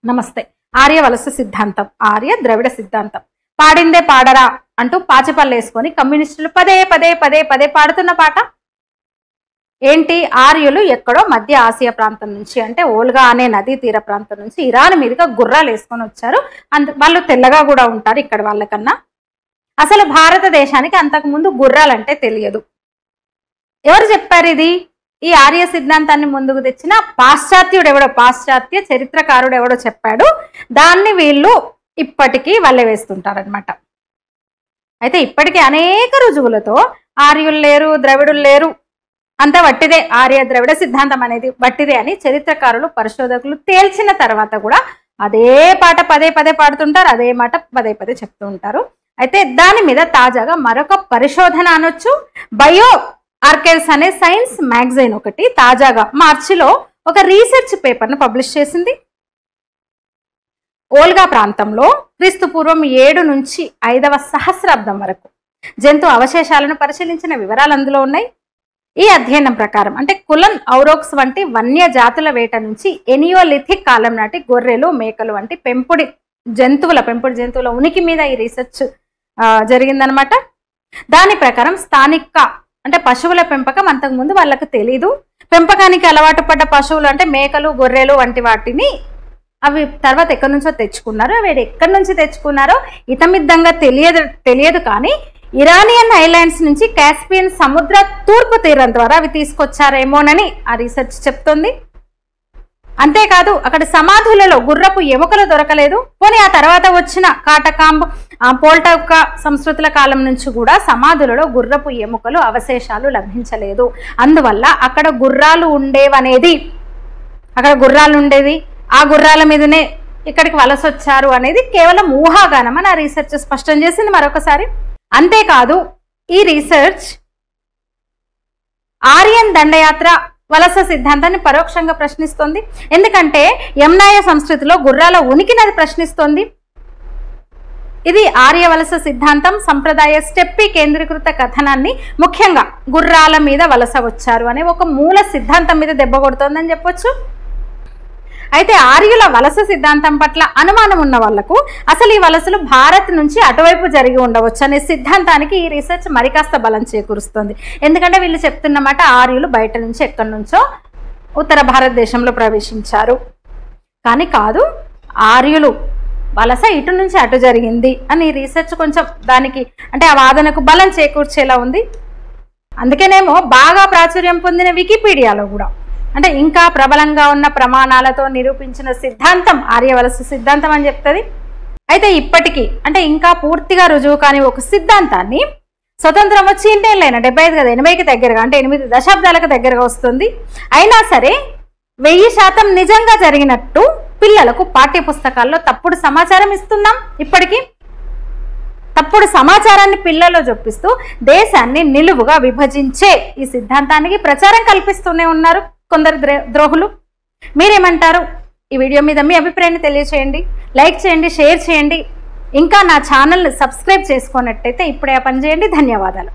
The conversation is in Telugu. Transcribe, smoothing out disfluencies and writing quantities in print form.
నమస్తే. ఆర్య వలస సిద్ధాంతం, ఆర్య ద్రవిడ సిద్ధాంతం. పాడిందే పాడరా అంటూ పాచిపల్లేసుకొని కమ్యూనిస్టులు పదే పదే పదే పదే పాడుతున్న పాట ఏంటి? ఆర్యులు ఎక్కడో మధ్య ఆసియా ప్రాంతం నుంచి, అంటే ఓల్గా అనే నదీ తీర ప్రాంతం నుంచి ఇరాన్ మీదుగా గుర్రాలు వేసుకొని వచ్చారు. వాళ్ళు తెల్లగా కూడా ఉంటారు ఇక్కడ వాళ్ళకన్నా. అసలు భారతదేశానికి అంతకుముందు గుర్రాలంటే తెలియదు. ఎవరు చెప్పారు ఇది? ఈ ఆర్య సిద్ధాంతాన్ని ముందుకు తెచ్చిన పాశ్చాత్యుడు ఎవడో, పాశ్చాత్య చరిత్రకారుడు ఎవడో చెప్పాడు. దాన్ని వీళ్ళు ఇప్పటికీ వల్లె వేస్తుంటారనమాట. అయితే ఇప్పటికీ అనేక రుజువులతో ఆర్యులు లేరు, ద్రవిడులు లేరు, అంతా వట్టిదే, ఆర్య ద్రవిడ సిద్ధాంతం అనేది వట్టిదే అని చరిత్రకారులు పరిశోధకులు తేల్చిన తర్వాత కూడా అదే పాట పదే పదే పాడుతుంటారు, అదే మాట పదే పదే చెప్తూ ఉంటారు. అయితే దాని మీద తాజాగా మరొక పరిశోధన అనొచ్చు. బయో ఆర్కైవ్స్ అనే సైన్స్ మ్యాగజైన్ ఒకటి తాజాగా మార్చిలో ఒక రీసెర్చ్ పేపర్ను పబ్లిష్ చేసింది. ఓల్గా ప్రాంతంలో క్రీస్తుపూర్వం 7 నుంచి 5వ సహస్రాబ్దం వరకు జంతు అవశేషాలను పరిశీలించిన వివరాలు అందులో ఉన్నాయి. ఈ అధ్యయనం ప్రకారం అంటే కులన్ ఔరోక్స్ వంటి వన్య జాతుల వేట నుంచి ఎనియోలిథిక్ కాలం నాటి గొర్రెలు, మేకలు వంటి పెంపుడు జంతువుల ఉనికి మీద ఈ రీసెర్చ్ జరిగిందనమాట. దాని ప్రకారం స్థానిక అంటే పశువుల పెంపకం అంతకుముందు వాళ్ళకు తెలీదు. పెంపకానికి అలవాటు పడ్డ పశువులు అంటే మేకలు, గొర్రెలు వంటి వాటిని అవి తర్వాత ఎక్కడి నుంచో తెచ్చుకున్నారు. అవి ఎక్కడి నుంచి తెచ్చుకున్నారో ఇతమిద్దంగా తెలియదు కానీ ఇరానియన్ ఐలాండ్స్ నుంచి కాస్పియన్ సముద్ర తూర్పు తీరం ద్వారా అవి తీసుకొచ్చారేమోనని ఆ రీసెర్చ్ చెప్తోంది. అంతేకాదు అక్కడ సమాధులలో గుర్రపు ఎముకలు దొరకలేదు. పోనీ ఆ తర్వాత వచ్చిన కాటకాంబ్, పోల్టాకా సంస్కృతుల కాలం నుంచి కూడా సమాధులలో గుర్రపు ఎముకలు అవశేషాలు లభించలేదు. అందువల్ల అక్కడ గుర్రాలు ఉండేది, ఆ గుర్రాల మీదనే ఇక్కడికి వలస వచ్చారు అనేది కేవలం ఊహాగానం అని ఆ రీసెర్చ్ స్పష్టం చేసింది మరొకసారి. అంతేకాదు ఈ రీసెర్చ్ ఆర్యన్ దండయాత్ర వలస సిద్ధాంతాన్ని పరోక్షంగా ప్రశ్నిస్తోంది. ఎందుకంటే యమ్నాయ సంస్కృతిలో గుర్రాల ఉనికిని అది ప్రశ్నిస్తోంది. ఇది ఆర్య వలస సిద్ధాంతం సంప్రదాయ స్టెప్పి కేంద్రీకృత కథనాన్ని, ముఖ్యంగా గుర్రాల మీద వలస వచ్చారు అనే ఒక మూల సిద్ధాంతం మీద దెబ్బ కొడుతోందని చెప్పొచ్చు. అయితే ఆర్యుల వలస సిద్ధాంతం పట్ల అనుమానం ఉన్న వాళ్లకు అసలు ఈ వలసలు భారత్ నుంచి అటువైపు జరిగి ఉండవచ్చు అనే సిద్ధాంతానికి ఈ రీసెర్చ్ మరికాస్త బలం చేకూరుస్తుంది. ఎందుకంటే వీళ్ళు చెప్తున్నమాట ఆర్యులు బయట నుంచి ఎక్కడి నుంచో ఉత్తర భారతదేశంలో ప్రవేశించారు కానీ కాదు, ఆర్యులు వలస ఇటు నుంచి అటు జరిగింది అని రీసెర్చ్ కొంచెం దానికి అంటే ఆ వాదనకు బలం చేకూర్చేలా ఉంది. అందుకేనేమో బాగా ప్రాచుర్యం పొందిన వికీపీడియాలో కూడా అంటే ఇంకా ప్రబలంగా ఉన్న ప్రమాణాలతో నిరూపించిన సిద్ధాంతం ఆర్యవలస సిద్ధాంతం అని చెప్తుంది. అయితే ఇప్పటికీ అంటే ఇంకా పూర్తిగా రుజువు కాని ఒక సిద్ధాంతాన్ని స్వతంత్రం వచ్చి ఇంటేళ్ళైనా 75 కదా 80కి దగ్గరగా అంటే 8 దశాబ్దాలకు దగ్గరగా వస్తుంది. అయినా సరే 1000% నిజంగా జరిగినట్టు పిల్లలకు పాఠ్య పుస్తకాల్లో తప్పుడు సమాచారం ఇస్తున్నాం. ఇప్పటికీ తప్పుడు సమాచారాన్ని పిల్లల్లో చొప్పిస్తూ దేశాన్ని నిలువుగా విభజించే ఈ సిద్ధాంతానికి ప్రచారం కల్పిస్తూనే ఉన్నారు కొందరు ద్రోహులు. మీరేమంటారు? ఈ వీడియో మీద మీ అభిప్రాయాన్ని తెలియచేయండి, లైక్ చేయండి, షేర్ చేయండి. ఇంకా నా ఛానల్ని సబ్స్క్రైబ్ చేసుకున్నట్టయితే ఇప్పుడే ఆ పని చేయండి. ధన్యవాదాలు.